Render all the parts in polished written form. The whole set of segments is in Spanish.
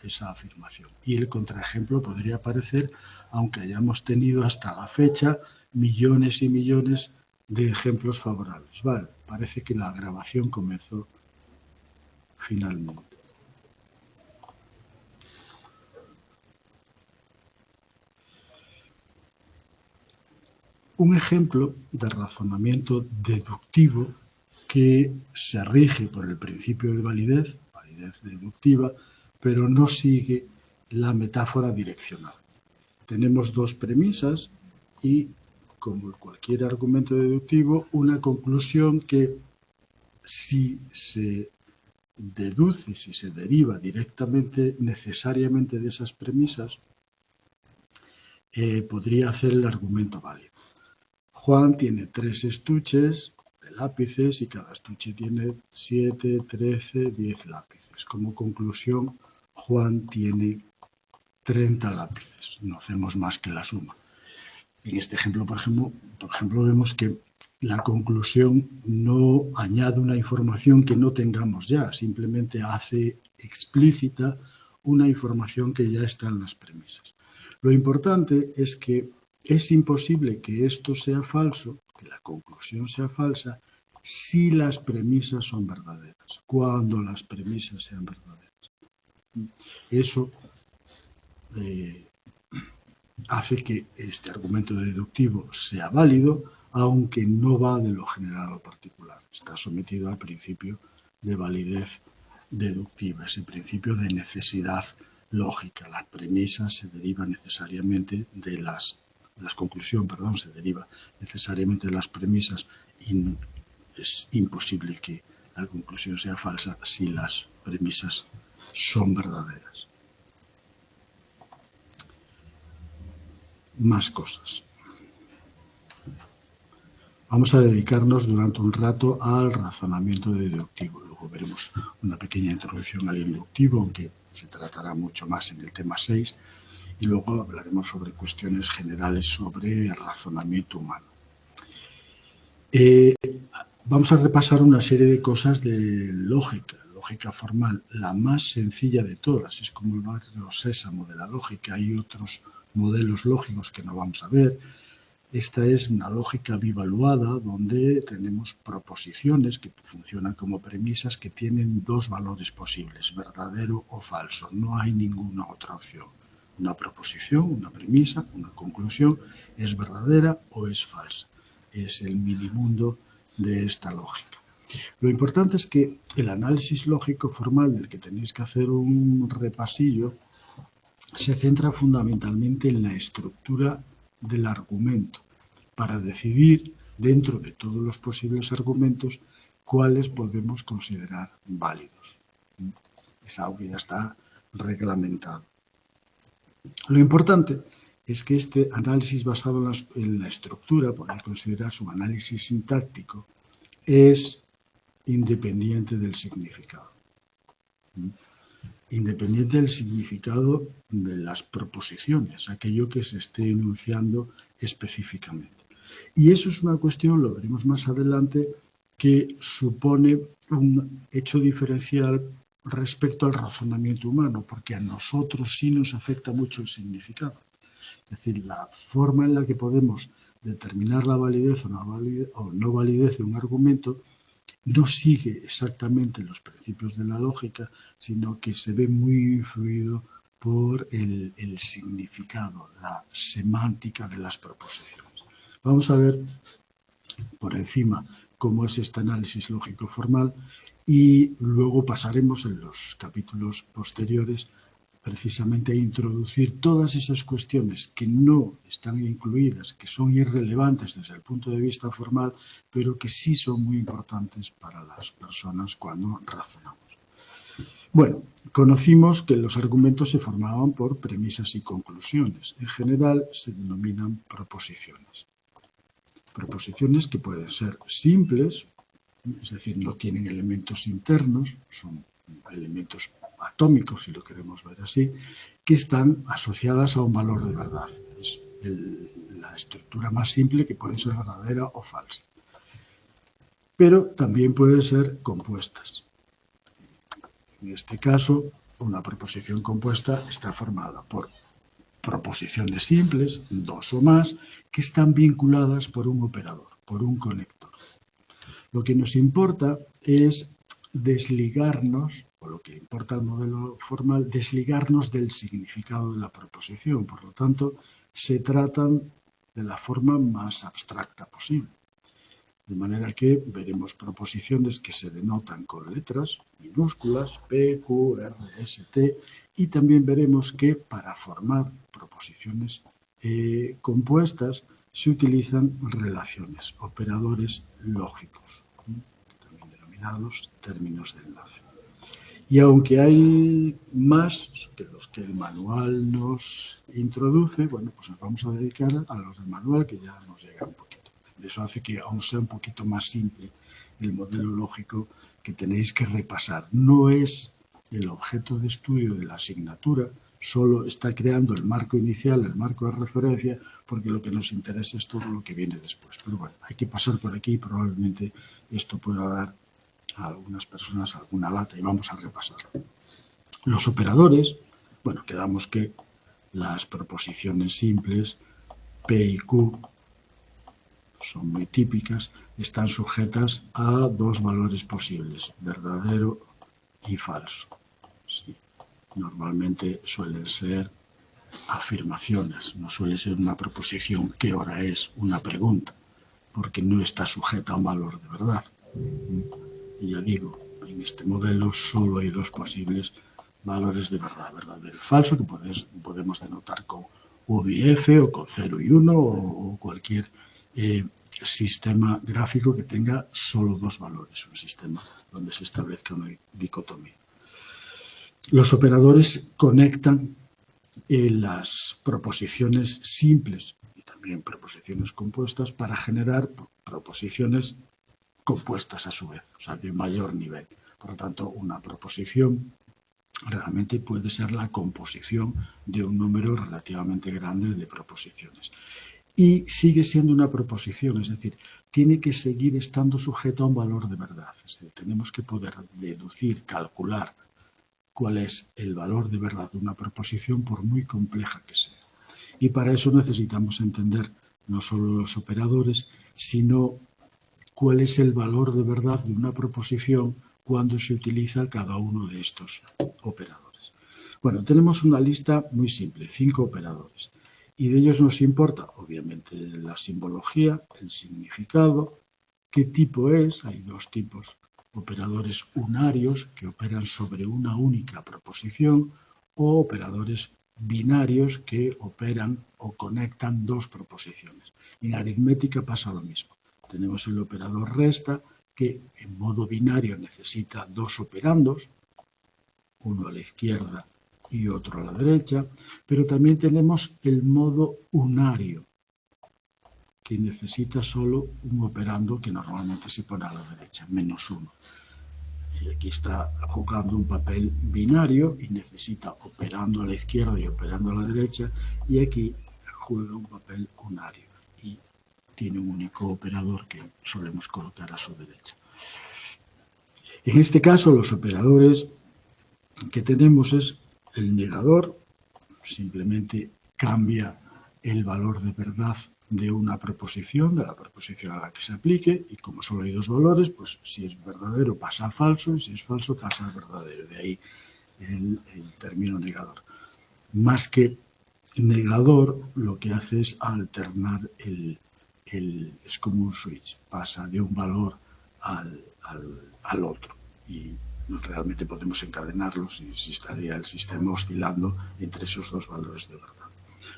esa afirmación. Y el contraejemplo podría aparecer, aunque hayamos tenido hasta la fecha millones y millones de ejemplos favorables. Vale, parece que la grabación comenzó finalmente. Un ejemplo de razonamiento deductivo que se rige por el principio de validez deductiva, pero no sigue la metáfora direccional. Tenemos dos premisas y, como cualquier argumento deductivo, una conclusión que, si se deduce, si se deriva directamente, necesariamente de esas premisas, podría hacer el argumento válido. Juan tiene 3 estuches de lápices y cada estuche tiene 7, 13, 10 lápices. Como conclusión, Juan tiene 30 lápices. No hacemos más que la suma. En este ejemplo, por ejemplo, vemos que la conclusión no añade una información que no tengamos ya, simplemente hace explícita una información que ya está en las premisas. Lo importante es que es imposible que esto sea falso, que la conclusión sea falsa, si las premisas son verdaderas, cuando las premisas sean verdaderas. Eso hace que este argumento deductivo sea válido, aunque no va de lo general a lo particular. Está sometido al principio de validez deductiva, ese principio de necesidad lógica. La premisa se deriva necesariamente de la conclusión se deriva necesariamente de las premisas y es imposible que la conclusión sea falsa si las premisas son verdaderas. Más cosas. Vamos a dedicarnos durante un rato al razonamiento deductivo. Luego veremos una pequeña introducción al inductivo, aunque se tratará mucho más en el tema 6. Y luego hablaremos sobre cuestiones generales sobre el razonamiento humano. Vamos a repasar una serie de cosas de lógica formal, la más sencilla de todas. Es como el barrio sésamo de la lógica. Hay otros modelos lógicos que no vamos a ver. Esta es una lógica bivaluada donde tenemos proposiciones que funcionan como premisas que tienen dos valores posibles, verdadero o falso. No hay ninguna otra opción. Una proposición, una premisa, una conclusión es verdadera o es falsa. Es el minimundo de esta lógica. Lo importante es que el análisis lógico formal del que tenéis que hacer un repasillo se centra fundamentalmente en la estructura del argumento para decidir, dentro de todos los posibles argumentos, cuáles podemos considerar válidos. Es algo que ya está reglamentado. Lo importante es que este análisis basado en la estructura, por considerar su análisis sintáctico, es independiente del significado. Independiente del significado de las proposiciones, aquello que se esté enunciando específicamente. Y eso es una cuestión, lo veremos más adelante, que supone un hecho diferencial respecto al razonamiento humano, porque a nosotros sí nos afecta mucho el significado. Es decir, la forma en la que podemos determinar la validez o no validez de un argumento no sigue exactamente los principios de la lógica, sino que se ve muy influido por el significado, la semántica de las proposiciones. Vamos a ver por encima cómo es este análisis lógico formal y luego pasaremos en los capítulos posteriores precisamente a introducir todas esas cuestiones que no están incluidas, que son irrelevantes desde el punto de vista formal, pero que sí son muy importantes para las personas cuando razonamos. Bueno, conocimos que los argumentos se formaban por premisas y conclusiones. En general se denominan proposiciones. Proposiciones que pueden ser simples, es decir, no tienen elementos internos, son elementos atómicos, si lo queremos ver así, que están asociadas a un valor de verdad. Es la estructura más simple que puede ser verdadera o falsa. Pero también pueden ser compuestas. En este caso, una proposición compuesta está formada por proposiciones simples, dos o más, que están vinculadas por un operador, por un conector. Lo que nos importa es desligarnos, o lo que importa al modelo formal, desligarnos del significado de la proposición. Por lo tanto, se tratan de la forma más abstracta posible. De manera que veremos proposiciones que se denotan con letras minúsculas, P, Q, R, S, T, y también veremos que para formar proposiciones compuestas se utilizan relaciones, operadores lógicos, también denominados términos de enlace. Y aunque hay más que los que el manual nos introduce, bueno, pues nos vamos a dedicar a los del manual que ya nos llega un poquito. Eso hace que aún sea un poquito más simple el modelo lógico que tenéis que repasar. No es el objeto de estudio de la asignatura, solo está creando el marco inicial, el marco de referencia, porque lo que nos interesa es todo lo que viene después. Pero bueno, hay que pasar por aquí y probablemente esto pueda dar a algunas personas alguna lata y vamos a repasarlo. Los operadores, bueno, quedamos que las proposiciones simples P y Q son muy típicas, están sujetas a dos valores posibles, verdadero y falso. Sí. Normalmente suelen ser afirmaciones, no suele ser una proposición ¿qué hora es? Una pregunta, porque no está sujeta a un valor de verdad. Y ya digo, en este modelo solo hay dos posibles valores de verdad, verdadero y falso, que podemos denotar con VF o con 0 y 1 o cualquier sistema gráfico que tenga solo dos valores, un sistema donde se establezca una dicotomía. Los operadores conectan las proposiciones simples y también proposiciones compuestas para generar proposiciones compuestas a su vez, o sea, de mayor nivel. Por lo tanto, una proposición realmente puede ser la composición de un número relativamente grande de proposiciones. Y sigue siendo una proposición, es decir, tiene que seguir estando sujeta a un valor de verdad. Es decir, tenemos que poder deducir, calcular cuál es el valor de verdad de una proposición por muy compleja que sea. Y para eso necesitamos entender no solo los operadores, sino cuál es el valor de verdad de una proposición cuando se utiliza cada uno de estos operadores. Bueno, tenemos una lista muy simple, 5 operadores. Y de ellos nos importa, obviamente, la simbología, el significado, qué tipo es. Hay dos tipos, operadores unarios que operan sobre una única proposición o operadores binarios que operan o conectan dos proposiciones. En aritmética pasa lo mismo. Tenemos el operador resta, que en modo binario necesita dos operandos, uno a la izquierda y otro a la derecha, pero también tenemos el modo unario, que necesita solo un operando que normalmente se pone a la derecha, -1. Y aquí está jugando un papel binario y necesita operando a la izquierda y operando a la derecha, y aquí juega un papel unario y tiene un único operador que solemos colocar a su derecha. En este caso, los operadores que tenemos es el negador, simplemente cambia el valor de verdad de una proposición, de la proposición a la que se aplique, y como solo hay dos valores, pues si es verdadero pasa a falso y si es falso pasa a verdadero. De ahí el término negador. Más que negador, lo que hace es alternar es como un switch, pasa de un valor al otro. Y realmente podemos encadenarlos y estaría el sistema oscilando entre esos dos valores de verdad.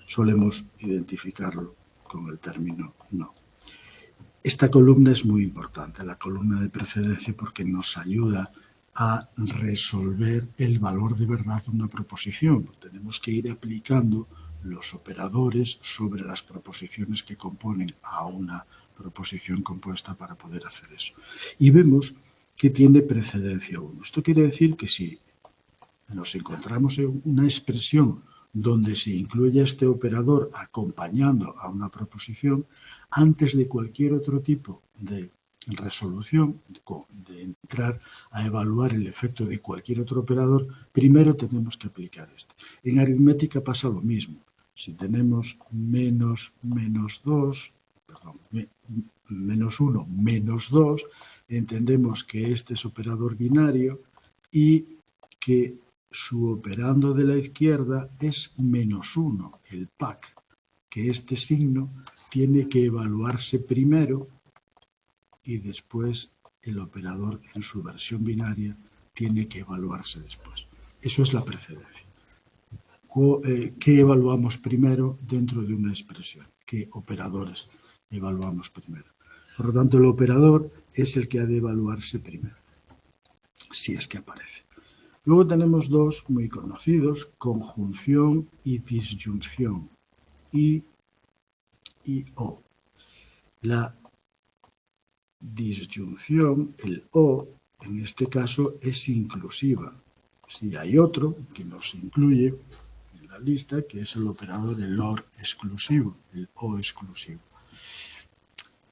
Solemos identificarlo con el término no. Esta columna es muy importante, la columna de precedencia, porque nos ayuda a resolver el valor de verdad de una proposición. Tenemos que ir aplicando los operadores sobre las proposiciones que componen a una proposición compuesta para poder hacer eso. Y vemos que tiene precedencia 1. Esto quiere decir que si nos encontramos en una expresión donde se incluye este operador acompañando a una proposición, antes de cualquier otro tipo de resolución, de entrar a evaluar el efecto de cualquier otro operador, primero tenemos que aplicar este. En aritmética pasa lo mismo. Si tenemos menos 1, menos 2, entendemos que este es operador binario y que su operando de la izquierda es menos 1, el PAC, que este signo tiene que evaluarse primero y después el operador en su versión binaria tiene que evaluarse después. Eso es la precedencia. ¿Qué evaluamos primero dentro de una expresión? ¿Qué operadores evaluamos primero? Por lo tanto, el operador es el que ha de evaluarse primero, si es que aparece. Luego tenemos dos muy conocidos, conjunción y disyunción, I y O. La disyunción, el O, en este caso es inclusiva. Si hay otro que nos incluye en la lista, que es el operador, el OR exclusivo, el O exclusivo.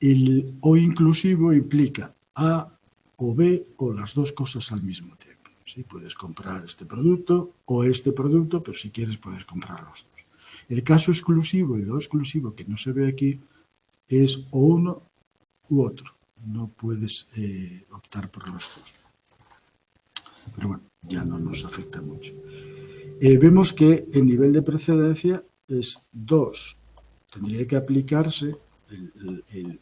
El O inclusivo implica A o B o las dos cosas al mismo tiempo. ¿Sí? Puedes comprar este producto o este producto, pero si quieres puedes comprar los dos. El caso exclusivo y lo exclusivo que no se ve aquí es o uno u otro. No puedes optar por los dos. Pero bueno, ya no nos afecta mucho. Vemos que el nivel de precedencia es 2. Tendría que aplicarse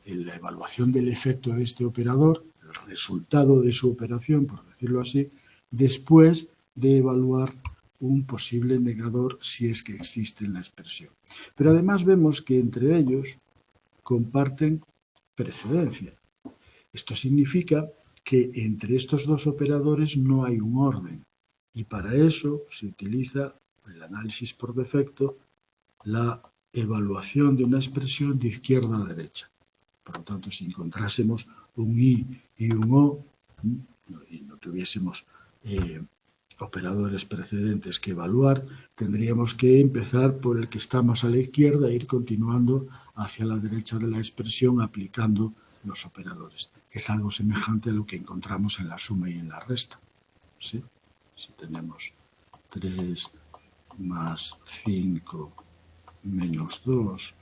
la evaluación del efecto de este operador, el resultado de su operación, por decirlo así, después de evaluar un posible negador si es que existe en la expresión. Pero además vemos que entre ellos comparten precedencia. Esto significa que entre estos dos operadores no hay un orden y para eso se utiliza el análisis por defecto, la evaluación de una expresión de izquierda a derecha. Por lo tanto, si encontrásemos un I y un O y no tuviésemos operadores precedentes que evaluar, tendríamos que empezar por el que está más a la izquierda e ir continuando hacia la derecha de la expresión aplicando los operadores. Es algo semejante a lo que encontramos en la suma y en la resta. ¿Sí? Si tenemos 3 más 5 menos 2,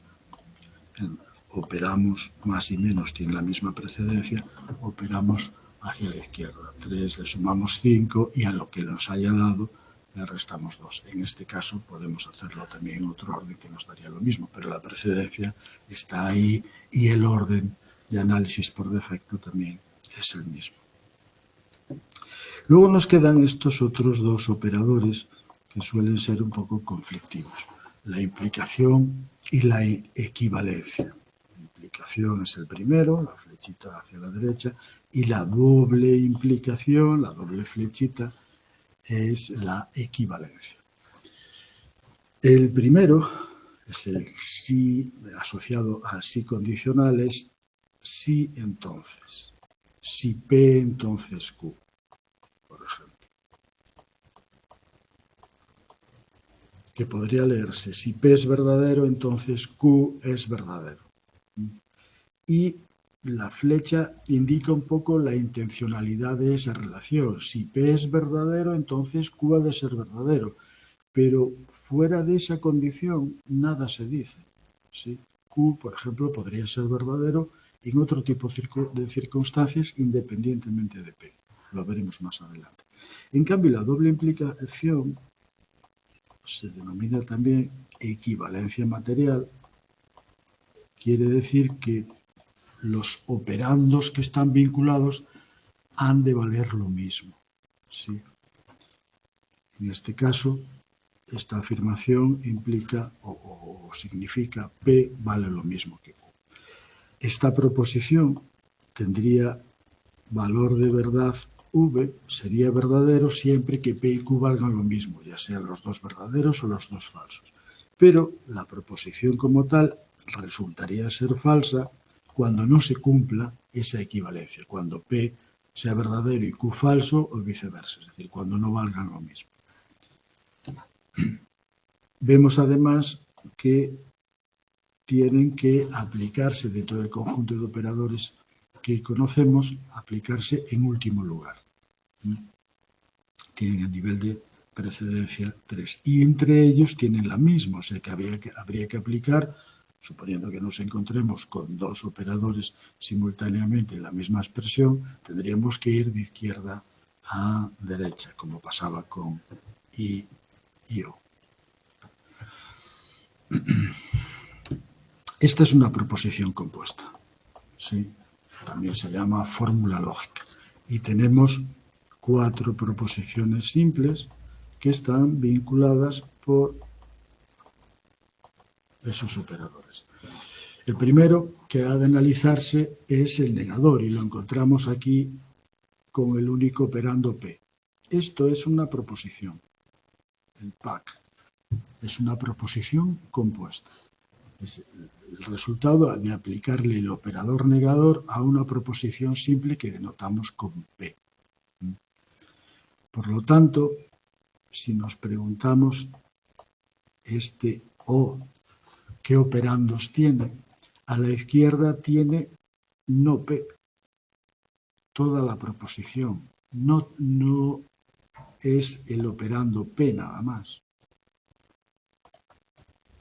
operamos más y menos, tiene la misma precedencia, operamos hacia la izquierda. 3 le sumamos 5 y a lo que nos haya dado le restamos 2. En este caso podemos hacerlo también en otro orden que nos daría lo mismo, pero la precedencia está ahí y el orden de análisis por defecto también es el mismo. Luego nos quedan estos otros dos operadores que suelen ser un poco conflictivos, la implicación y la equivalencia. La implicación es el primero, la flechita hacia la derecha, y la doble implicación, la doble flechita, es la equivalencia. El primero es el sí asociado al sí condicional, es sí entonces, si P entonces Q, por ejemplo. Que podría leerse, si P es verdadero, entonces Q es verdadero. Y la flecha indica un poco la intencionalidad de esa relación. Si P es verdadero, entonces Q ha de ser verdadero. Pero fuera de esa condición, nada se dice. ¿Sí? Q, por ejemplo, podría ser verdadero en otro tipo de circunstancias independientemente de P. Lo veremos más adelante. En cambio, la doble implicación se denomina también equivalencia material. Quiere decir que los operandos que están vinculados han de valer lo mismo. ¿Sí? En este caso, esta afirmación implica o significa P vale lo mismo que Q. Esta proposición tendría valor de verdad V, sería verdadero siempre que P y Q valgan lo mismo, ya sean los dos verdaderos o los dos falsos. Pero la proposición como tal resultaría ser falsa cuando no se cumpla esa equivalencia, cuando P sea verdadero y Q falso o viceversa, es decir, cuando no valgan lo mismo. Vemos además que tienen que aplicarse dentro del conjunto de operadores que conocemos aplicarse en último lugar. Tienen el nivel de precedencia 3. Y entre ellos tienen la misma, o sea que habría que aplicar, suponiendo que nos encontremos con dos operadores simultáneamente en la misma expresión, tendríamos que ir de izquierda a derecha, como pasaba con I y O. Esta es una proposición compuesta, ¿sí? También se llama fórmula lógica. Y tenemos 4 proposiciones simples que están vinculadas por esos operadores. El primero que ha de analizarse es el negador y lo encontramos aquí con el único operando P. Esto es una proposición. El PAC es una proposición compuesta. Es el resultado de aplicarle el operador negador a una proposición simple que denotamos con P. Por lo tanto, si nos preguntamos este O, ¿qué operandos tiene? A la izquierda tiene no P, toda la proposición. No es el operando P nada más.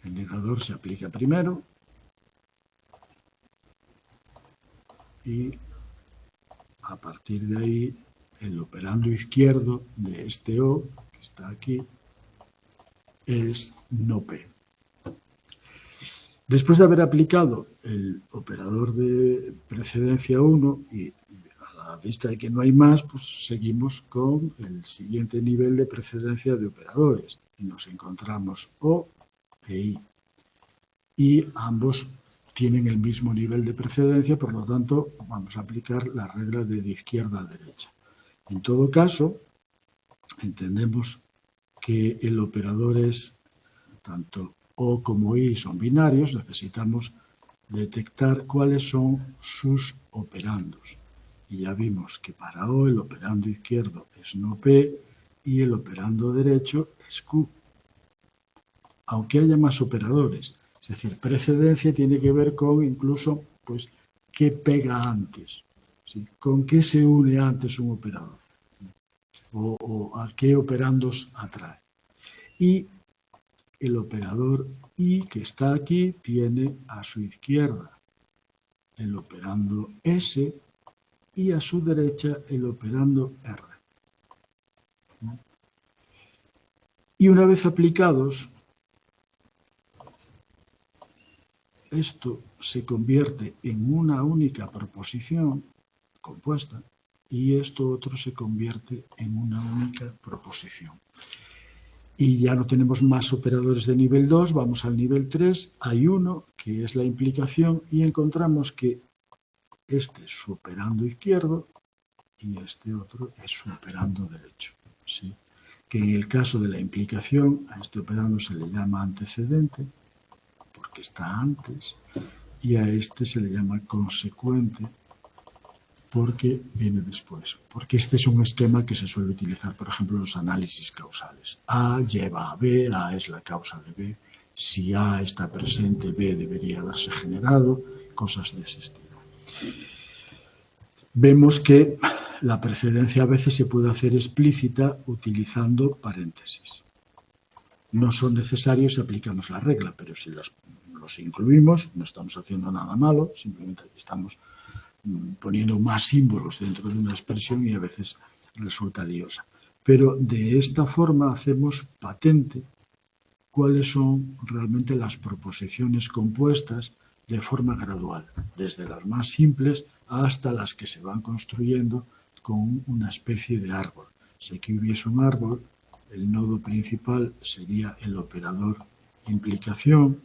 El negador se aplica primero y a partir de ahí el operando izquierdo de este O, que está aquí, es no P. Después de haber aplicado el operador de precedencia 1 y a la vista de que no hay más, pues seguimos con el siguiente nivel de precedencia de operadores. Y nos encontramos O e I. Y ambos tienen el mismo nivel de precedencia, por lo tanto, vamos a aplicar la regla de izquierda a derecha. En todo caso, entendemos que el operador es tanto O como I son binarios, necesitamos detectar cuáles son sus operandos. Y ya vimos que para O el operando izquierdo es no P y el operando derecho es Q. Aunque haya más operadores, es decir, precedencia tiene que ver con incluso pues, qué pega antes, ¿sí? Con qué se une antes un operador o a qué operandos atrae. Y el operador I que está aquí tiene a su izquierda el operando S y a su derecha el operando R. Y una vez aplicados, esto se convierte en una única proposición compuesta y esto otro se convierte en una única proposición. Y ya no tenemos más operadores de nivel 2, vamos al nivel 3, hay uno que es la implicación y encontramos que este es su operando izquierdo y este otro es su operando derecho. ¿Sí? Que en el caso de la implicación a este operando se le llama antecedente porque está antes y a este se le llama consecuente porque viene después. Porque este es un esquema que se suele utilizar, por ejemplo, en los análisis causales. A lleva a B, A es la causa de B. Si A está presente, B debería haberse generado, cosas de ese estilo. Vemos que la precedencia a veces se puede hacer explícita utilizando paréntesis. No son necesarios si aplicamos la regla, pero si los incluimos, no estamos haciendo nada malo, simplemente estamos poniendo más símbolos dentro de una expresión y a veces resulta liosa. Pero de esta forma hacemos patente cuáles son realmente las proposiciones compuestas de forma gradual, desde las más simples hasta las que se van construyendo con una especie de árbol. Si aquí hubiese un árbol, el nodo principal sería el operador implicación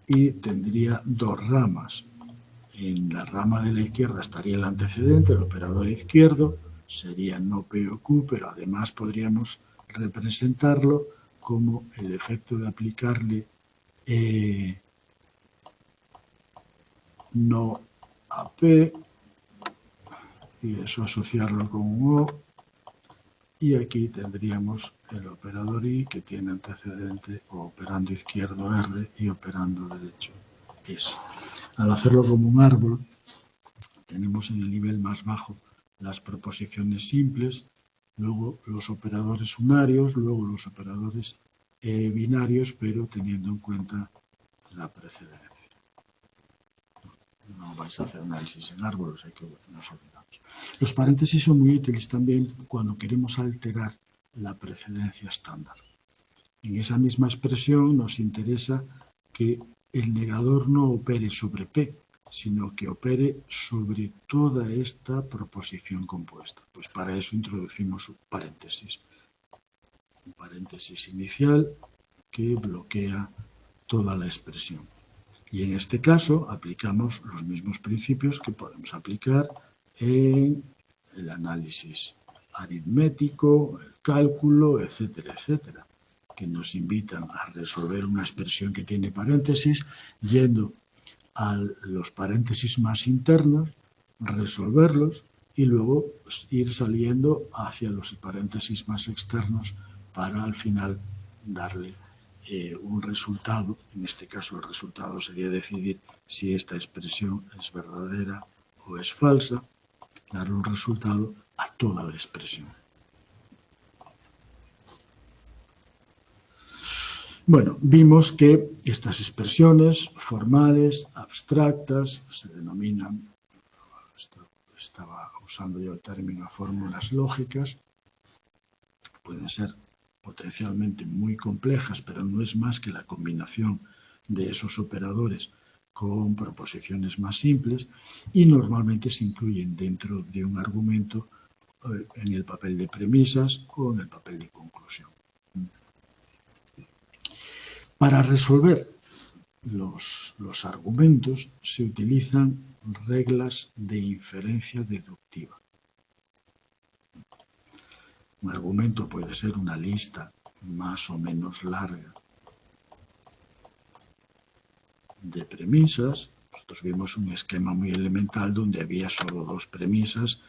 y tendría dos ramas. En la rama de la izquierda estaría el antecedente, el operador izquierdo, sería no P o Q, pero además podríamos representarlo como el efecto de aplicarle no a P y eso asociarlo con un O. Y aquí tendríamos el operador I que tiene antecedente o operando izquierdo R y operando derecho S. Al hacerlo como un árbol, Tenemos en el nivel más bajo las proposiciones simples, luego los operadores unarios, luego los operadores binarios, pero teniendo en cuenta la precedencia. No vais a hacer análisis en árboles, hay que nos olvidamos. Los paréntesis son muy útiles también cuando queremos alterar la precedencia estándar. En esa misma expresión nos interesa que el negador no opere sobre P, sino que opere sobre toda esta proposición compuesta. Pues para eso introducimos un paréntesis. Un paréntesis inicial que bloquea toda la expresión. Y en este caso aplicamos los mismos principios que podemos aplicar en el análisis aritmético, el cálculo, etcétera, etcétera, que nos invitan a resolver una expresión que tiene paréntesis, yendo a los paréntesis más internos, resolverlos y luego pues, ir saliendo hacia los paréntesis más externos para al final darle un resultado. En este caso el resultado sería decidir si esta expresión es verdadera o es falsa, darle un resultado a toda la expresión. Bueno, vimos que estas expresiones formales, abstractas, se denominan, estaba usando yo el término fórmulas lógicas, pueden ser potencialmente muy complejas, pero no es más que la combinación de esos operadores con proposiciones más simples y normalmente se incluyen dentro de un argumento en el papel de premisas o en el papel de conclusión. Para resolver los argumentos se utilizan reglas de inferencia deductiva. Un argumento puede ser una lista más o menos larga de premisas. Nosotros vimos un esquema muy elemental donde había solo dos premisas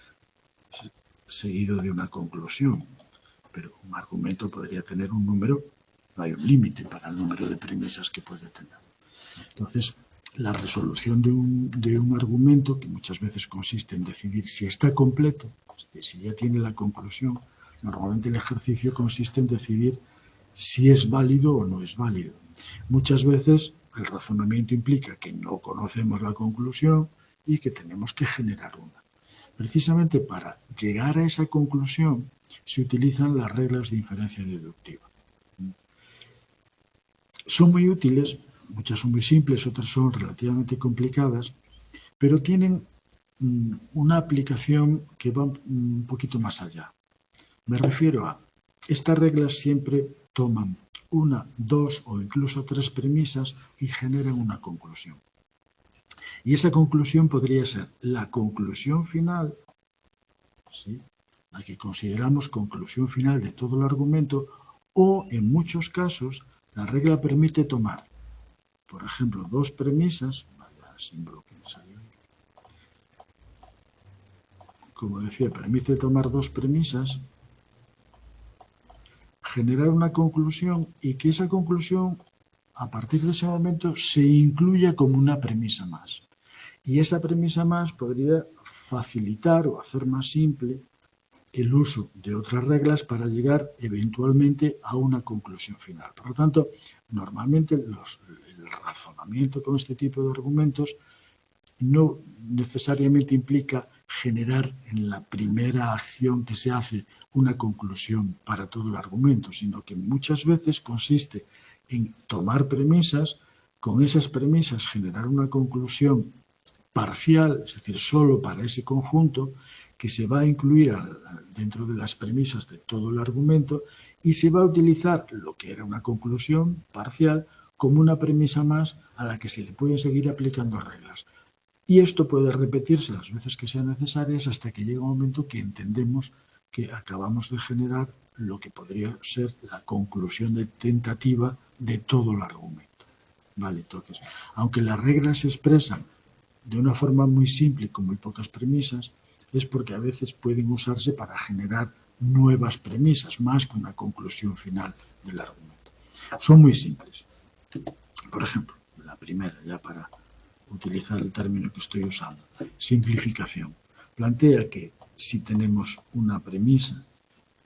seguido de una conclusión. Pero un argumento podría tener un número, no hay un límite para el número de premisas que puede tener. Entonces, la resolución de un argumento, que muchas veces consiste en decidir si está completo, si ya tiene la conclusión, normalmente el ejercicio consiste en decidir si es válido o no es válido. Muchas veces el razonamiento implica que no conocemos la conclusión y que tenemos que generar una. Precisamente para llegar a esa conclusión se utilizan las reglas de inferencia deductiva. Son muy útiles, muchas son muy simples, otras son relativamente complicadas, pero tienen una aplicación que va un poquito más allá. Me refiero a, estas reglas siempre toman una, dos o incluso tres premisas y generan una conclusión. Y esa conclusión podría ser la conclusión final, ¿sí?, la que consideramos conclusión final de todo el argumento, o en muchos casos la regla permite tomar, por ejemplo, dos premisas, vaya símbolo que me salió, como decía, permite tomar dos premisas, generar una conclusión y que esa conclusión, a partir de ese momento, se incluya como una premisa más. Y esa premisa más podría facilitar o hacer más simple el uso de otras reglas para llegar eventualmente a una conclusión final. Por lo tanto, normalmente el razonamiento con este tipo de argumentos no necesariamente implica generar en la primera acción que se hace una conclusión para todo el argumento, sino que muchas veces consiste en tomar premisas, con esas premisas generar una conclusión parcial, es decir, solo para ese conjunto, que se va a incluir dentro de las premisas de todo el argumento y se va a utilizar lo que era una conclusión parcial como una premisa más a la que se le pueden seguir aplicando reglas. Y esto puede repetirse las veces que sean necesarias hasta que llegue un momento que entendemos que acabamos de generar lo que podría ser la conclusión tentativa de todo el argumento. Vale, entonces, aunque las reglas se expresan de una forma muy simple y con muy pocas premisas, es porque a veces pueden usarse para generar nuevas premisas, más que una conclusión final del argumento. Son muy simples. Por ejemplo, la primera, ya para utilizar el término que estoy usando. Simplificación. Plantea que si tenemos una premisa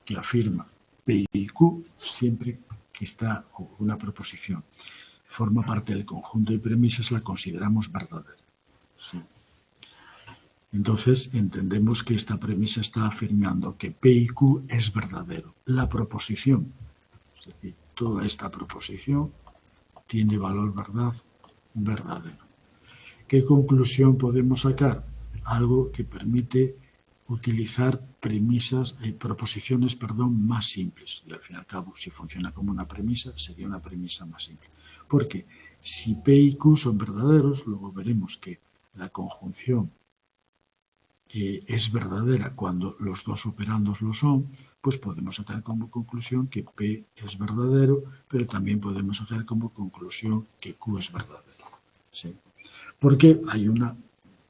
que afirma P y Q, siempre que está una proposición forma parte del conjunto de premisas, la consideramos verdadera. ¿Sí? Entonces, entendemos que esta premisa está afirmando que P y Q es verdadero. La proposición, es decir, toda esta proposición tiene valor verdadero. ¿Qué conclusión podemos sacar? Algo que permite utilizar proposiciones más simples. Y al fin y al cabo, si funciona como una premisa, sería una premisa más simple. Porque si P y Q son verdaderos, luego veremos que la conjunción es verdadera cuando los dos operandos lo son, pues podemos sacar como conclusión que P es verdadero, pero también podemos sacar como conclusión que Q es verdadero. ¿Sí? Porque hay una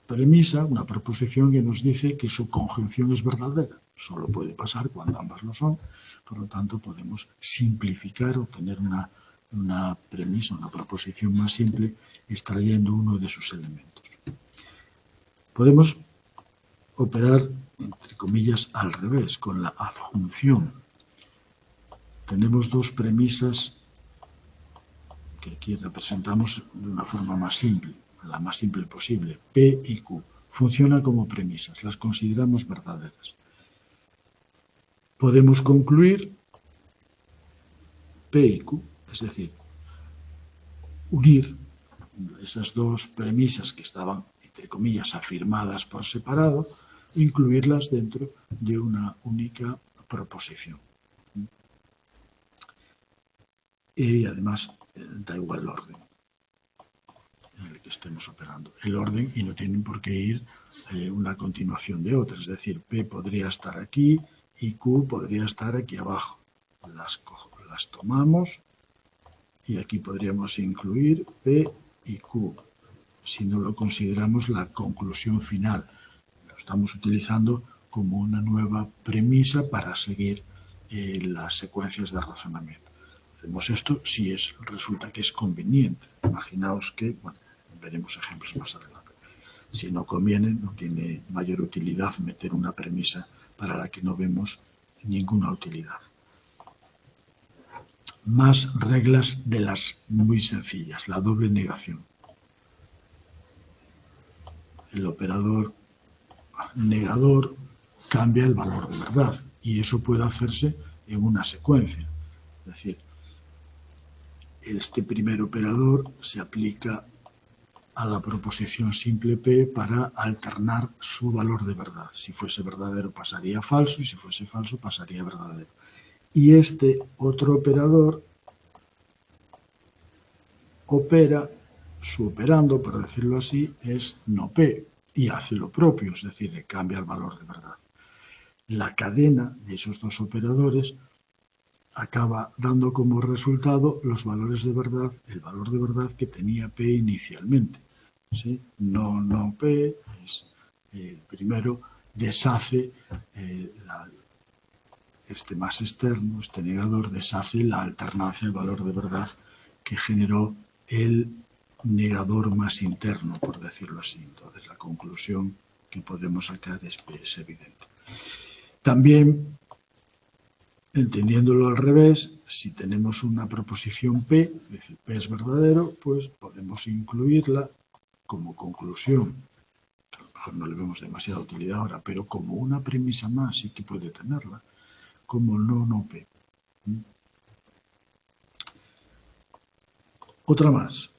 premisa, una proposición que nos dice que su conjunción es verdadera. Solo puede pasar cuando ambas lo son. Por lo tanto, podemos simplificar o tener una premisa, una proposición más simple, extrayendo uno de sus elementos. Podemos operar, entre comillas, al revés, con la adjunción. Tenemos dos premisas que aquí representamos de una forma más simple, la más simple posible, P y Q. Funcionan como premisas, las consideramos verdaderas. Podemos concluir P y Q, es decir, unir esas dos premisas que estaban, entre comillas, afirmadas por separado, incluirlas dentro de una única proposición. Y además da igual el orden en el que estemos operando. El orden, y no tienen por qué ir una continuación de otra, es decir, P podría estar aquí y Q podría estar aquí abajo. Las tomamos y aquí podríamos incluir P y Q, si no lo consideramos la conclusión final. Lo estamos utilizando como una nueva premisa para seguir las secuencias de razonamiento. Hacemos esto si resulta que es conveniente. Imaginaos que, bueno, veremos ejemplos más adelante. Si no conviene, no tiene mayor utilidad meter una premisa para la que no vemos ninguna utilidad. Más reglas de las muy sencillas, la doble negación. El operador negador cambia el valor de verdad y eso puede hacerse en una secuencia. Es decir, este primer operador se aplica a la proposición simple P para alternar su valor de verdad. Si fuese verdadero pasaría a falso y si fuese falso pasaría a verdadero. Y este otro operador opera, su operando, para decirlo así, es no P y hace lo propio, es decir, le cambia el valor de verdad. La cadena de esos dos operadores acaba dando como resultado los valores de verdad, el valor de verdad que tenía P inicialmente. ¿Sí? No P, es el primero, deshace este más externo, este negador, deshace la alternancia del valor de verdad que generó el negador más interno, por decirlo así. Entonces, la conclusión que podemos sacar es evidente. También, entendiéndolo al revés, si tenemos una proposición P, es decir, P es verdadero, pues podemos incluirla como conclusión. A lo mejor no le vemos demasiada utilidad ahora, pero como una premisa más sí que puede tenerla, como no P. Otra más.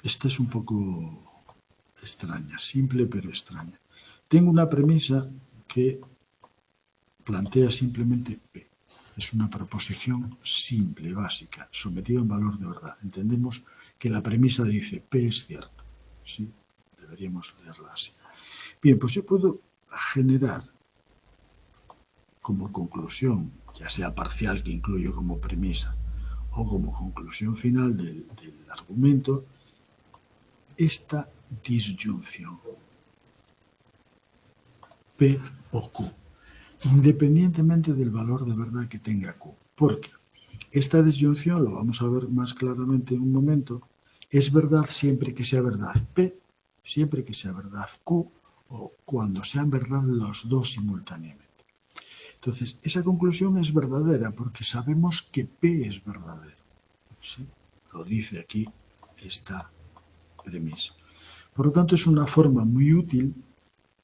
Esta es un poco extraña, simple pero extraña. Tengo una premisa que plantea simplemente P. Es una proposición simple, básica, sometida a un valor de verdad. Entendemos que la premisa dice P es cierto. ¿Sí? Deberíamos leerla así. Bien, pues yo puedo generar como conclusión, ya sea parcial que incluyo como premisa, o como conclusión final del argumento, esta disyunción P o Q, independientemente del valor de verdad que tenga Q. Porque esta disyunción, lo vamos a ver más claramente en un momento, es verdad siempre que sea verdad P siempre que sea verdad Q o cuando sean verdad los dos simultáneamente. Entonces, esa conclusión es verdadera porque sabemos que P es verdadero. ¿Sí? Lo dice aquí esta premisa. Por lo tanto, es una forma muy útil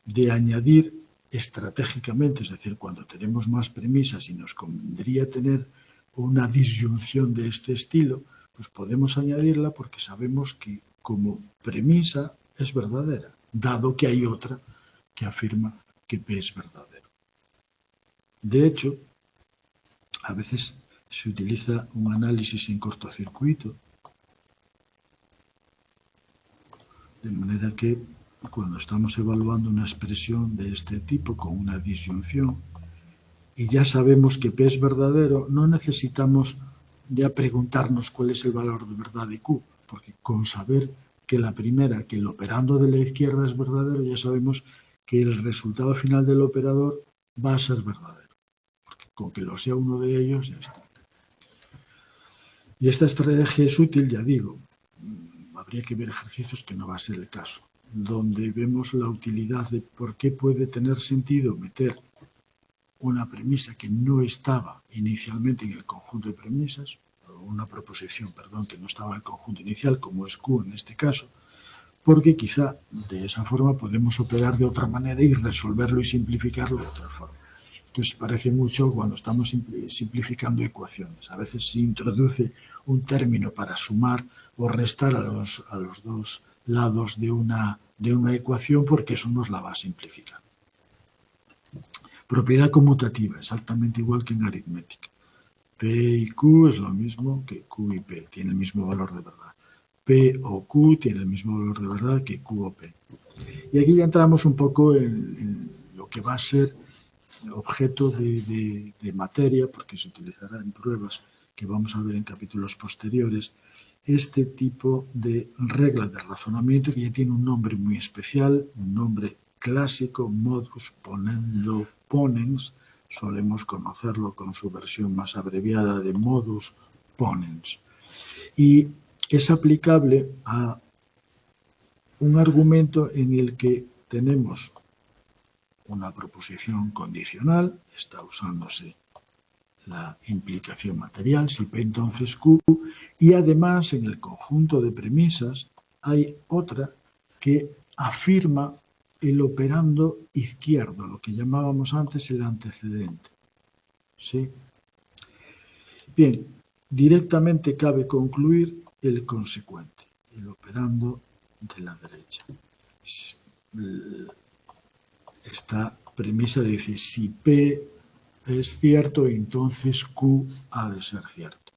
de añadir estratégicamente, es decir, cuando tenemos más premisas y nos convendría tener una disyunción de este estilo, pues podemos añadirla porque sabemos que como premisa es verdadera, dado que hay otra que afirma que P es verdadero. De hecho, a veces se utiliza un análisis en cortocircuito, de manera que cuando estamos evaluando una expresión de este tipo con una disyunción y ya sabemos que P es verdadero, no necesitamos ya preguntarnos cuál es el valor de verdad de Q, porque con saber que la primera, que el operando de la izquierda es verdadero, ya sabemos que el resultado final del operador va a ser verdadero, porque con que lo sea uno de ellos ya está. Y esta estrategia es útil, ya digo, habría que ver ejercicios que no va a ser el caso, donde vemos la utilidad de por qué puede tener sentido meter una premisa que no estaba inicialmente en el conjunto de premisas, o una proposición, perdón, que no estaba en el conjunto inicial, como es Q en este caso, porque quizá de esa forma podemos operar de otra manera y resolverlo y simplificarlo de otra forma. Entonces parece mucho cuando estamos simplificando ecuaciones. A veces se introduce un término para sumar o restar a los dos lados de una ecuación porque eso nos la va a simplificar. Propiedad conmutativa, exactamente igual que en aritmética. P y Q es lo mismo que Q y P, tiene el mismo valor de verdad. P o Q tiene el mismo valor de verdad que Q o P. Y aquí ya entramos un poco en lo que va a ser objeto de materia, porque se utilizará en pruebas que vamos a ver en capítulos posteriores, este tipo de regla de razonamiento que ya tiene un nombre muy especial, un nombre clásico, modus ponens, solemos conocerlo con su versión más abreviada de modus ponens. Y es aplicable a un argumento en el que tenemos una proposición condicional, está usándose la implicación material, si P entonces Q, y además en el conjunto de premisas hay otra que afirma el operando izquierdo, lo que llamábamos antes el antecedente. ¿Sí? Bien, directamente cabe concluir el consecuente, el operando de la derecha. Esta premisa dice, si P es cierto, entonces Q ha de ser cierto.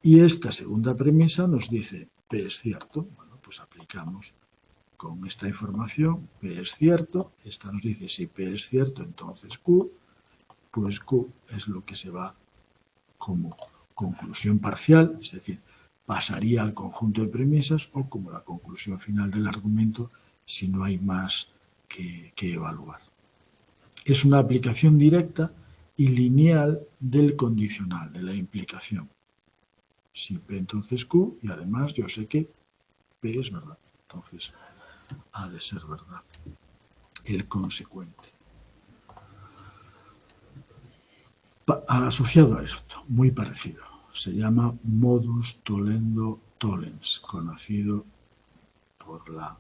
Y esta segunda premisa nos dice, P es cierto, bueno, pues aplicamos con esta información, P es cierto, esta nos dice, si P es cierto, entonces Q, pues Q es lo que se va como conclusión parcial, es decir, pasaría al conjunto de premisas o como la conclusión final del argumento si no hay más que evaluar. Es una aplicación directa y lineal del condicional, de la implicación. Si P entonces Q, y además yo sé que P es verdad, entonces ha de ser verdad el consecuente. Asociado a esto, muy parecido, se llama modus tollendo tollens, conocido por la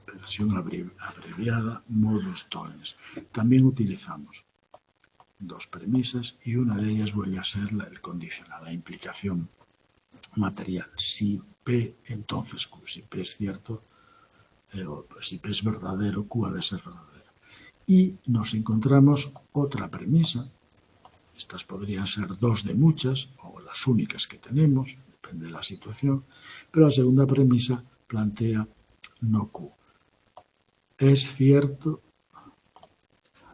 versión abreviada modus tollens. También utilizamos dos premisas y una de ellas vuelve a ser el condicional, la implicación material. Si P, entonces Q. Si P es cierto, si P es verdadero, Q ha de ser verdadero. Y nos encontramos otra premisa. Estas podrían ser dos de muchas o las únicas que tenemos, depende de la situación. Pero la segunda premisa plantea no Q. Es cierto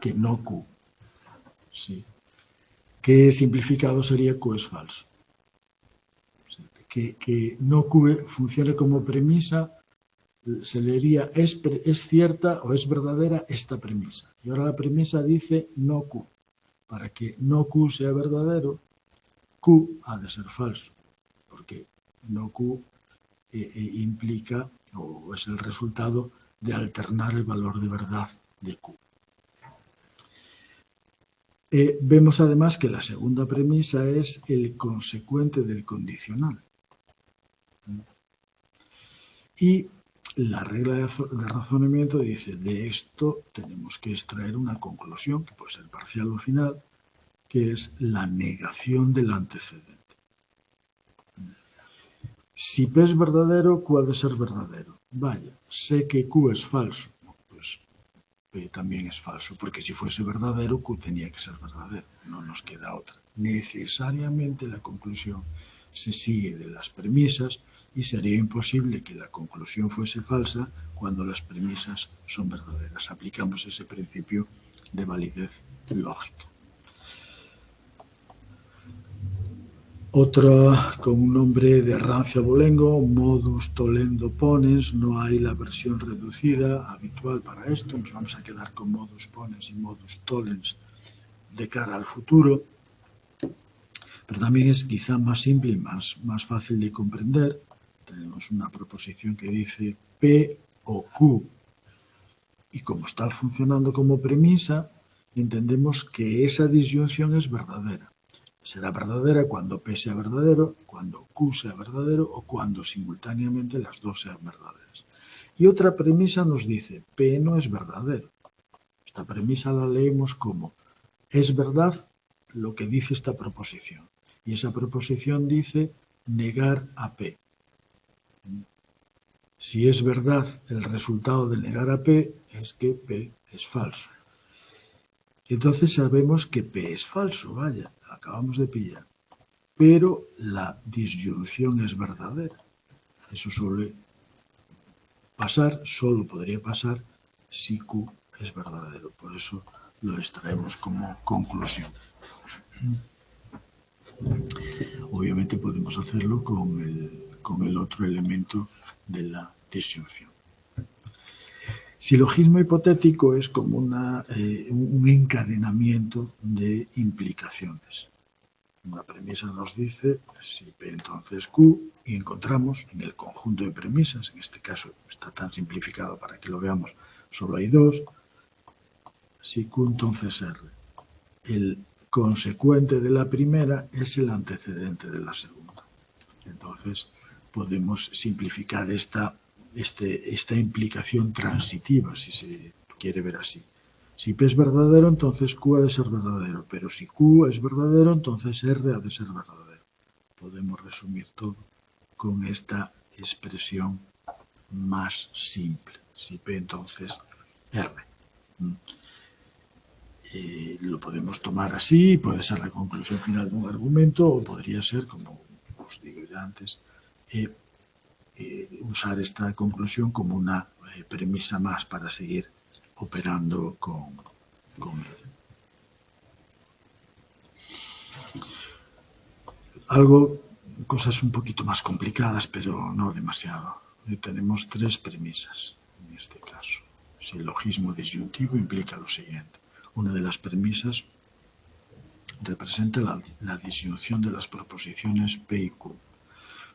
que no Q. Sí. ¿Qué simplificado sería Q es falso? Que no Q funcione como premisa, se leería es cierta o es verdadera esta premisa. Y ahora la premisa dice no Q. Para que no Q sea verdadero, Q ha de ser falso, porque no Q implica o es el resultado de alternar el valor de verdad de Q. Vemos además que la segunda premisa es el consecuente del condicional. Y la regla de razonamiento dice, de esto tenemos que extraer una conclusión, que puede ser parcial o final, que es la negación del antecedente. Si P es verdadero, Q ha de ser verdadero. Vaya, sé que Q es falso. Pues P también es falso, porque si fuese verdadero, Q tenía que ser verdadero. No nos queda otra. Necesariamente la conclusión se sigue de las premisas y sería imposible que la conclusión fuese falsa cuando las premisas son verdaderas. Aplicamos ese principio de validez lógica. Otra con un nombre de rancio abolengo, modus tollendo ponens, no hay la versión reducida habitual para esto, nos vamos a quedar con modus ponens y modus tollens de cara al futuro, pero también es quizá más simple y más fácil de comprender. Tenemos una proposición que dice P o Q, y como está funcionando como premisa, entendemos que esa disyunción es verdadera. Será verdadera cuando P sea verdadero, cuando Q sea verdadero o cuando simultáneamente las dos sean verdaderas. Y otra premisa nos dice, P no es verdadero. Esta premisa la leemos como, es verdad lo que dice esta proposición. Y esa proposición dice negar a P. Si es verdad el resultado de negar a P, es que P es falso. Entonces sabemos que P es falso, vaya, acabamos de pillar. Pero la disyunción es verdadera. Eso suele pasar, solo podría pasar si Q es verdadero. Por eso lo extraemos como conclusión. Obviamente podemos hacerlo con el otro elemento de la disyunción. Silogismo hipotético es como un encadenamiento de implicaciones. Una premisa nos dice si P entonces Q y encontramos en el conjunto de premisas, en este caso está tan simplificado para que lo veamos, solo hay dos, si Q entonces R. El consecuente de la primera es el antecedente de la segunda. Entonces podemos simplificar esta implicación transitiva, si se quiere ver así. Si P es verdadero, entonces Q ha de ser verdadero, pero si Q es verdadero, entonces R ha de ser verdadero. Podemos resumir todo con esta expresión más simple. Si P, entonces R. Lo podemos tomar así, puede ser la conclusión final de un argumento, o podría ser, como os digo ya antes, usar esta conclusión como una premisa más para seguir operando con ella. Cosas un poquito más complicadas, pero no demasiado. Tenemos tres premisas en este caso. Silogismo disyuntivo implica lo siguiente. Una de las premisas representa la disyunción de las proposiciones P y Q.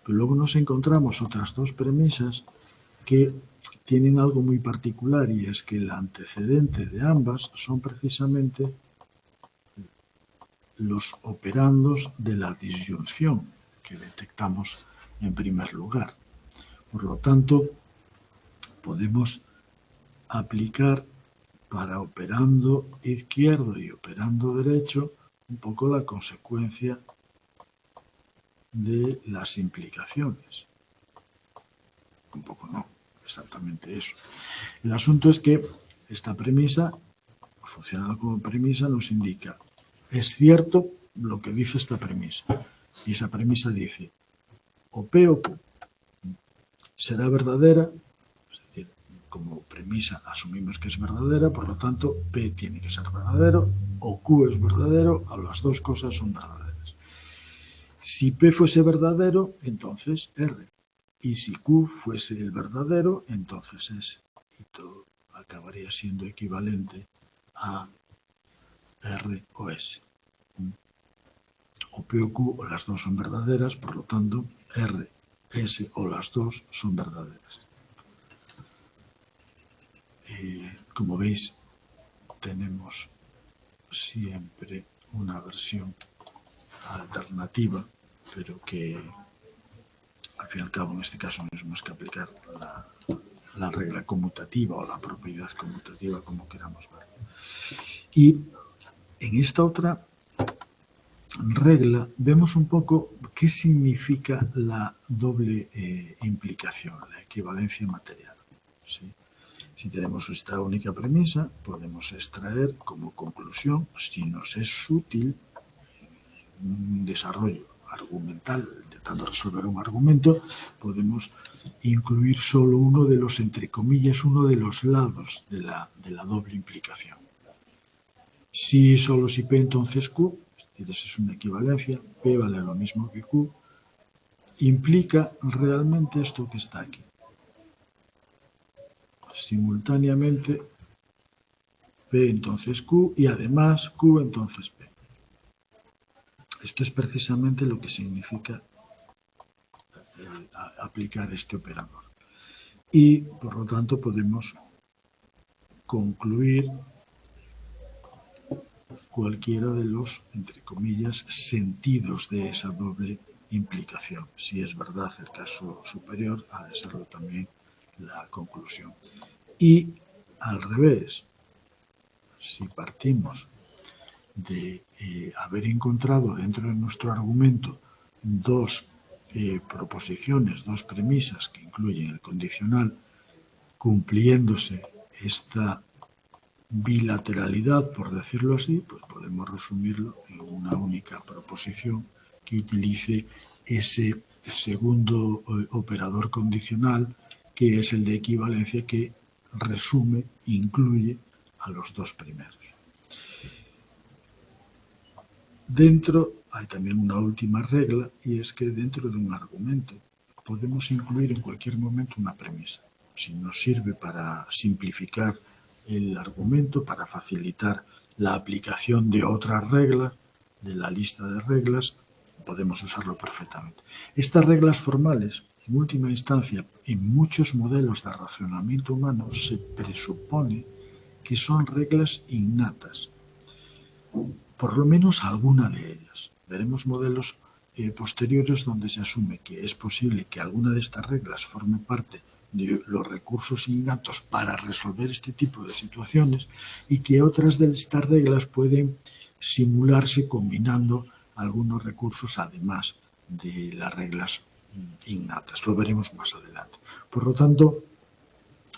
Pero luego nos encontramos otras dos premisas que tienen algo muy particular, y es que el antecedente de ambas son precisamente los operandos de la disyunción que detectamos en primer lugar. Por lo tanto, podemos aplicar para operando izquierdo y operando derecho un poco la consecuencia de las implicaciones. Un poco no, exactamente eso. El asunto es que esta premisa, funcionando como premisa, nos indica, es cierto lo que dice esta premisa. Y esa premisa dice, o P o Q será verdadera, es decir, como premisa asumimos que es verdadera, por lo tanto, P tiene que ser verdadero, o Q es verdadero, o las dos cosas son verdaderas. Si P fuese verdadero, entonces R. Y si Q fuese el verdadero, entonces S. Y todo acabaría siendo equivalente a R o S. O P o Q o las dos son verdaderas, por lo tanto, R, S o las dos son verdaderas. como veis, tenemos siempre una versión alternativa, pero que al fin y al cabo en este caso no es más que aplicar la regla conmutativa o la propiedad conmutativa, como queramos ver. Y en esta otra regla vemos un poco qué significa la doble implicación, la equivalencia material. ¿Sí? Si tenemos esta única premisa, podemos extraer como conclusión, si nos es útil un desarrollo argumental, intentando resolver un argumento, podemos incluir solo uno de los, entre comillas, uno de los lados de la doble implicación. Si solo si P, entonces Q, es decir, es una equivalencia, P vale lo mismo que Q, implica realmente esto que está aquí. Simultáneamente, P entonces Q y además Q entonces P. Esto es precisamente lo que significa aplicar este operador. Y, por lo tanto, podemos concluir cualquiera de los, entre comillas, sentidos de esa doble implicación. Si es verdad el caso superior, ha de serlo también la conclusión. Y al revés, si partimos de haber encontrado dentro de nuestro argumento dos proposiciones, dos premisas que incluyen el condicional, cumpliéndose esta bilateralidad, por decirlo así, pues podemos resumirlo en una única proposición que utilice ese segundo operador condicional, que es el de equivalencia, que resume, incluye a los dos primeros. Dentro hay también una última regla, y es que dentro de un argumento podemos incluir en cualquier momento una premisa. Si nos sirve para simplificar el argumento, para facilitar la aplicación de otras reglas, de la lista de reglas, podemos usarlo perfectamente. Estas reglas formales, en última instancia, en muchos modelos de razonamiento humano se presupone que son reglas innatas, por lo menos alguna de ellas. Veremos modelos posteriores donde se asume que es posible que alguna de estas reglas forme parte de los recursos innatos para resolver este tipo de situaciones y que otras de estas reglas pueden simularse combinando algunos recursos además de las reglas innatas. Lo veremos más adelante. Por lo tanto,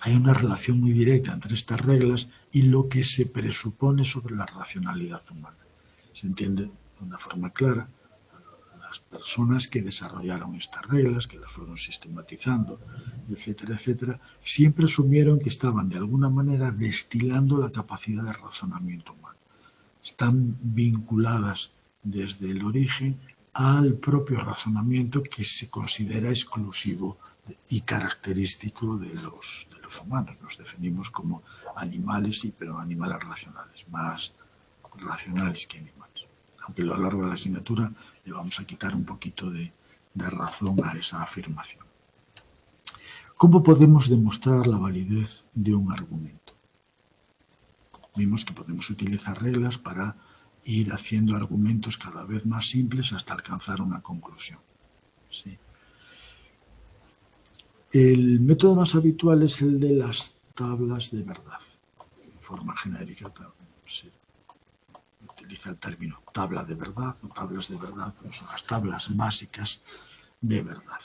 hay una relación muy directa entre estas reglas y lo que se presupone sobre la racionalidad humana. Se entiende de una forma clara. Las personas que desarrollaron estas reglas, que las fueron sistematizando, etcétera, etcétera, siempre asumieron que estaban de alguna manera destilando la capacidad de razonamiento humano. Están vinculadas desde el origen al propio razonamiento que se considera exclusivo y característico de los humanos. Nos definimos como animales, pero animales racionales, más racionales que animales. Aunque a lo largo de la asignatura le vamos a quitar un poquito de razón a esa afirmación. ¿Cómo podemos demostrar la validez de un argumento? Vimos que podemos utilizar reglas para ir haciendo argumentos cada vez más simples hasta alcanzar una conclusión. ¿Sí? El método más habitual es el de las tablas de verdad. En forma genérica, se utiliza el término tabla de verdad o tablas de verdad, pues son las tablas básicas de verdad.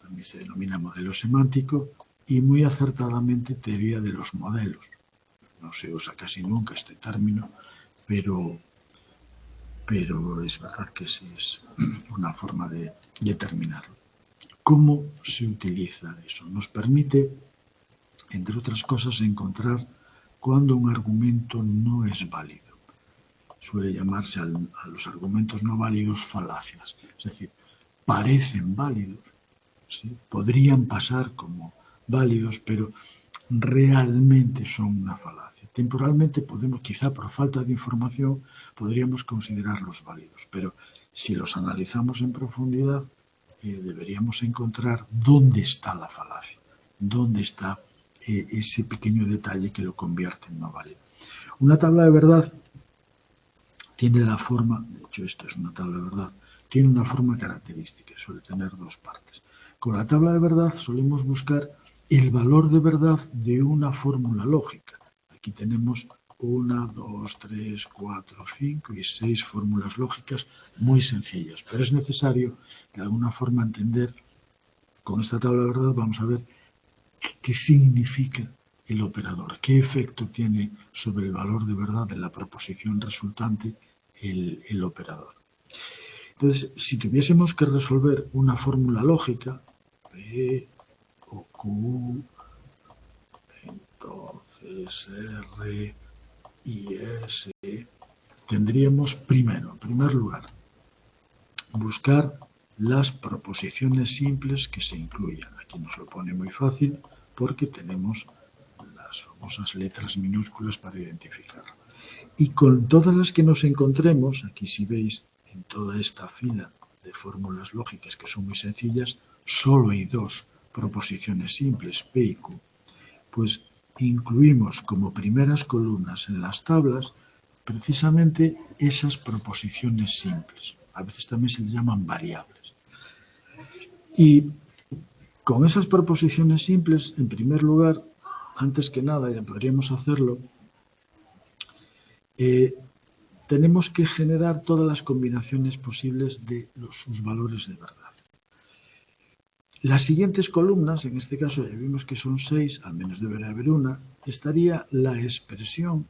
También se denomina modelo semántico y muy acertadamente teoría de los modelos. No se usa casi nunca este término, pero es verdad que sí es una forma de determinarlo. ¿Cómo se utiliza eso? Nos permite, entre otras cosas, encontrar cuando un argumento no es válido. Suele llamarse a los argumentos no válidos falacias. Es decir, parecen válidos, ¿sí? Podrían pasar como válidos, pero realmente son una falacia. Temporalmente podemos, quizá por falta de información, podríamos considerarlos válidos, pero si los analizamos en profundidad, deberíamos encontrar dónde está la falacia, dónde está ese pequeño detalle que lo convierte en no válido. Una tabla de verdad tiene la forma, de hecho esto es una tabla de verdad, tiene una forma característica, suele tener dos partes. Con la tabla de verdad solemos buscar el valor de verdad de una fórmula lógica. Aquí tenemos 1, 2, 3, 4, 5 y 6 fórmulas lógicas muy sencillas, pero es necesario de alguna forma entender, con esta tabla de verdad vamos a ver qué significa el operador, qué efecto tiene sobre el valor de verdad de la proposición resultante el operador. Entonces, si tuviésemos que resolver una fórmula lógica, P o Q, entonces R y S, tendríamos primero, en primer lugar, buscar las proposiciones simples que se incluyan. Aquí nos lo pone muy fácil porque tenemos las famosas letras minúsculas para identificarlo. Y con todas las que nos encontremos, aquí si veis en toda esta fila de fórmulas lógicas que son muy sencillas, solo hay dos proposiciones simples, P y Q. Pues incluimos como primeras columnas en las tablas precisamente esas proposiciones simples. A veces también se les llaman variables. Y con esas proposiciones simples, en primer lugar, antes que nada, ya podríamos hacerlo, tenemos que generar todas las combinaciones posibles de sus valores de verdad. Las siguientes columnas, en este caso ya vimos que son 6, al menos debería haber una, estaría la expresión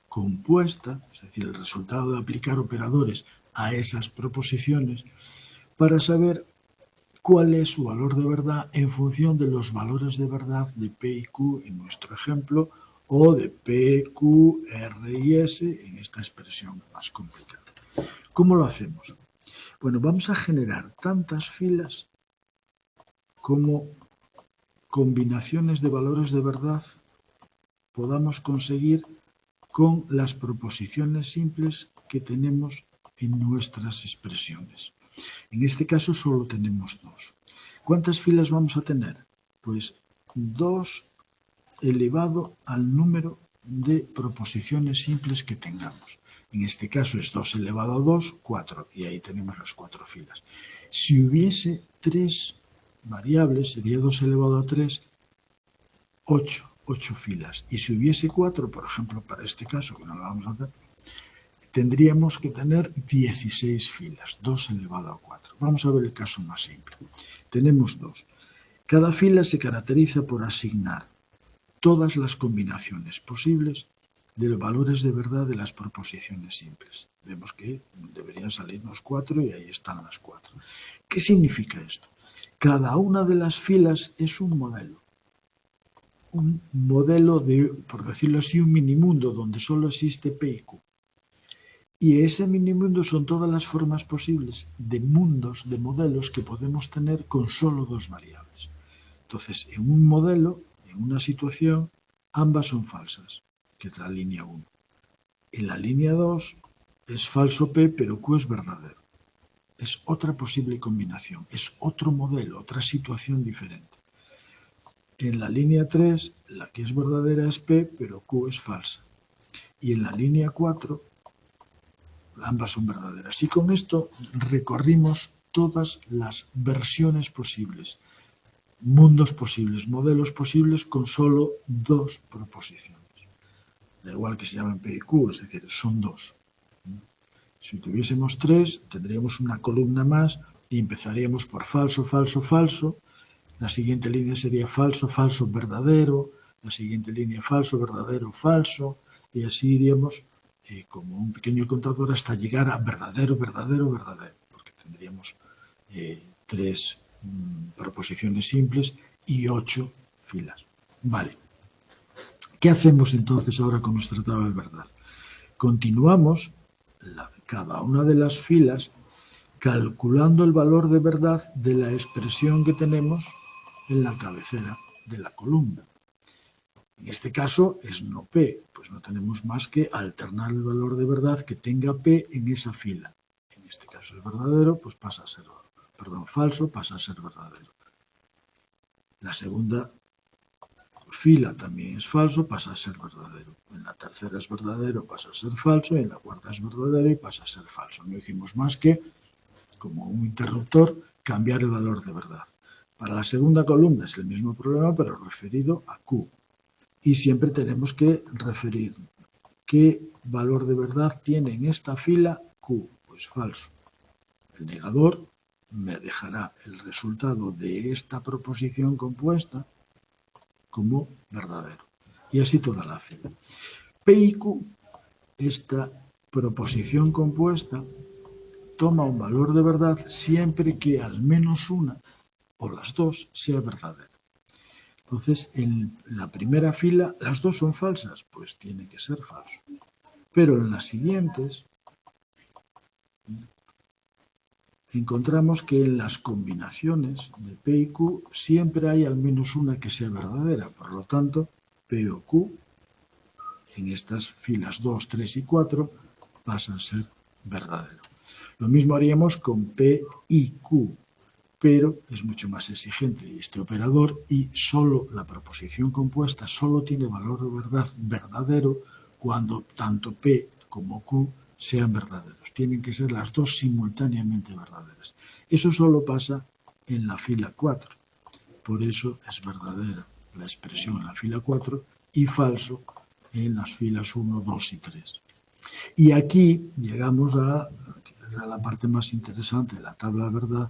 compuesta, es decir, el resultado de aplicar operadores a esas proposiciones, para saber cuál es su valor de verdad en función de los valores de verdad de P y Q en nuestro ejemplo, o de P, Q, R y S en esta expresión más complicada. ¿Cómo lo hacemos? Bueno, vamos a generar tantas filas como combinaciones de valores de verdad podamos conseguir con las proposiciones simples que tenemos en nuestras expresiones. En este caso solo tenemos dos. ¿Cuántas filas vamos a tener? Pues 2 elevado al número de proposiciones simples que tengamos. En este caso es 2 elevado a 2, 4, y ahí tenemos las 4 filas. Si hubiese 3 variables, sería 2 elevado a 3, 8 filas. Y si hubiese 4, por ejemplo, para este caso, que no lo vamos a hacer, tendríamos que tener 16 filas, 2 elevado a 4. Vamos a ver el caso más simple. Tenemos 2. Cada fila se caracteriza por asignar todas las combinaciones posibles de los valores de verdad de las proposiciones simples. Vemos que deberían salirnos 4 y ahí están las 4. ¿Qué significa esto? Cada una de las filas es un modelo. Un modelo de, por decirlo así, un minimundo donde solo existe P y Q. Y ese minimundo son todas las formas posibles de mundos, de modelos que podemos tener con solo dos variables. Entonces, en un modelo, en una situación, ambas son falsas, que es la línea 1. En la línea 2 es falso P, pero Q es verdadero. Es otra posible combinación, es otro modelo, otra situación diferente. En la línea 3, la que es verdadera es P, pero Q es falsa. Y en la línea 4, ambas son verdaderas. Y con esto recorrimos todas las versiones posibles, mundos posibles, modelos posibles con solo dos proposiciones. Da igual que se llamen P y Q, es decir, son dos. Si tuviésemos 3, tendríamos una columna más y empezaríamos por falso, falso, falso. La siguiente línea sería falso, falso, verdadero. La siguiente línea falso, verdadero, falso. Y así iríamos como un pequeño contador hasta llegar a verdadero, verdadero, verdadero. Porque tendríamos 3 proposiciones simples y 8 filas. Vale. ¿Qué hacemos entonces ahora con nuestra tabla de verdad? Continuamos cada una de las filas calculando el valor de verdad de la expresión que tenemos en la cabecera de la columna. En este caso es no P, pues no tenemos más que alternar el valor de verdad que tenga P en esa fila. En este caso es verdadero, pues pasa a ser, falso, pasa a ser verdadero. La segunda fila también es falso, pasa a ser verdadero. En la tercera es verdadero, pasa a ser falso, y en la cuarta es verdadero y pasa a ser falso. No hicimos más que, como un interruptor, cambiar el valor de verdad. Para la segunda columna es el mismo problema, pero referido a Q. Y siempre tenemos que referir qué valor de verdad tiene en esta fila Q. Pues falso. El negador me dejará el resultado de esta proposición compuesta como verdadero. Y así toda la fila. P y Q, esta proposición compuesta, toma un valor de verdad siempre que al menos una o las dos sea verdadera. Entonces, en la primera fila, las dos son falsas, pues tiene que ser falso. Pero en las siguientes, encontramos que en las combinaciones de P y Q siempre hay al menos una que sea verdadera. Por lo tanto, P o Q, en estas filas 2, 3 y 4, pasan a ser verdadero. Lo mismo haríamos con P y Q, pero es mucho más exigente este operador y solo la proposición compuesta solo tiene valor de verdad verdadero cuando tanto P como Q sean verdaderos. Tienen que ser las dos simultáneamente verdaderas. Eso solo pasa en la fila 4. Por eso es verdadera la expresión en la fila 4 y falso en las filas 1, 2 y 3. Y aquí llegamos a la parte más interesante de la tabla de verdad,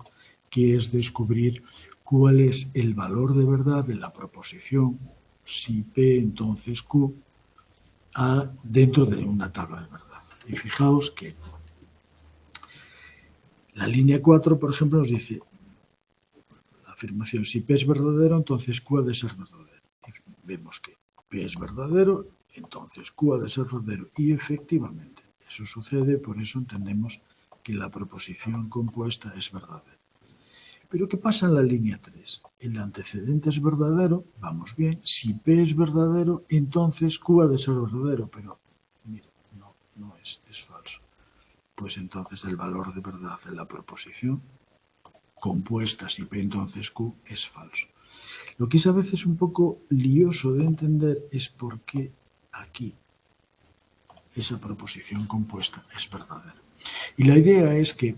que es descubrir cuál es el valor de verdad de la proposición si P entonces Q dentro de una tabla de verdad. Y fijaos que la línea 4, por ejemplo, nos dice la afirmación, si P es verdadero, entonces Q ha de ser verdadero. Y vemos que P es verdadero, entonces Q ha de ser verdadero. Y efectivamente, eso sucede, por eso entendemos que la proposición compuesta es verdadera. Pero ¿qué pasa en la línea 3? El antecedente es verdadero, vamos bien. Si P es verdadero, entonces Q ha de ser verdadero. Pero, mira, no es falso. Pues entonces el valor de verdad de la proposición compuesta si P entonces Q es falso. Lo que es a veces un poco lioso de entender es por qué aquí esa proposición compuesta es verdadera. Y la idea es que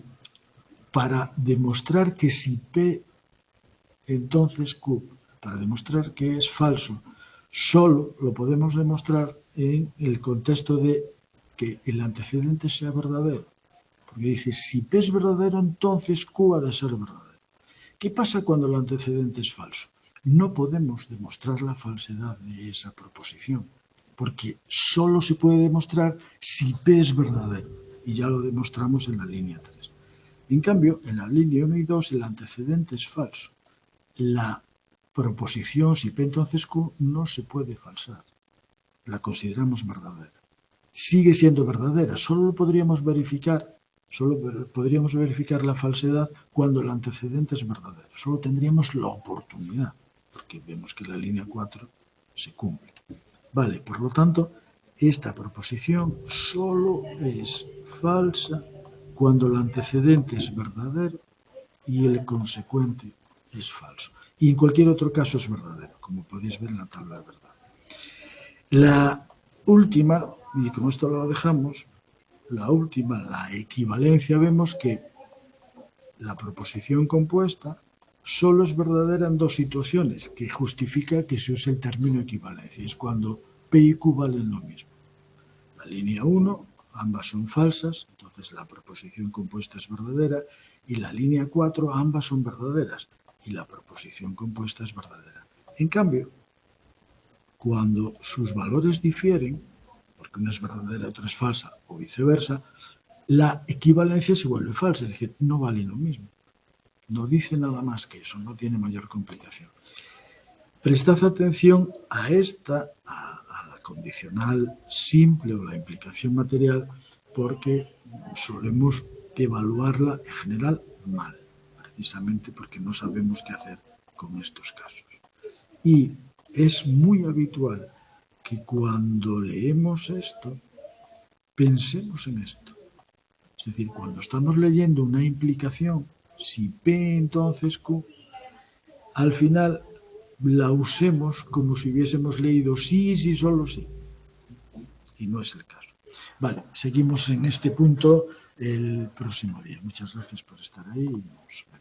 para demostrar que si P entonces Q, para demostrar que es falso, solo lo podemos demostrar en el contexto de que el antecedente sea verdadero. Porque dice, si P es verdadero, entonces Q ha de ser verdadero. ¿Qué pasa cuando el antecedente es falso? No podemos demostrar la falsedad de esa proposición, porque solo se puede demostrar si P es verdadero, y ya lo demostramos en la línea 3. En cambio, en la línea 1 y 2 el antecedente es falso. La proposición si P entonces Q no se puede falsar, la consideramos verdadera. Sigue siendo verdadera, solo podríamos verificar la falsedad cuando el antecedente es verdadero. Solo tendríamos la oportunidad, porque vemos que la línea 4 se cumple. Vale, por lo tanto, esta proposición solo es falsa cuando el antecedente es verdadero y el consecuente es falso. Y en cualquier otro caso es verdadero, como podéis ver en la tabla de verdad. La última, y con esto lo dejamos, la equivalencia, vemos que la proposición compuesta solo es verdadera en dos situaciones, que justifica que se use el término equivalencia. Es cuando P y Q valen lo mismo. La línea 1, ambas son falsas, entonces la proposición compuesta es verdadera, y la línea 4, ambas son verdaderas, y la proposición compuesta es verdadera. En cambio, cuando sus valores difieren, porque una es verdadera, otra es falsa, o viceversa, la equivalencia se vuelve falsa, es decir, no vale lo mismo. No dice nada más que eso, no tiene mayor complicación. Prestad atención a la condicional simple o la implicación material, porque solemos evaluarla en general mal, precisamente porque no sabemos qué hacer con estos casos. Y es muy habitual que cuando leemos esto, pensemos en esto. Es decir, cuando estamos leyendo una implicación, si P entonces Q, al final la usemos como si hubiésemos leído sí, sí, solo sí. Y no es el caso. Vale, seguimos en este punto el próximo día. Muchas gracias por estar ahí y nos vemos.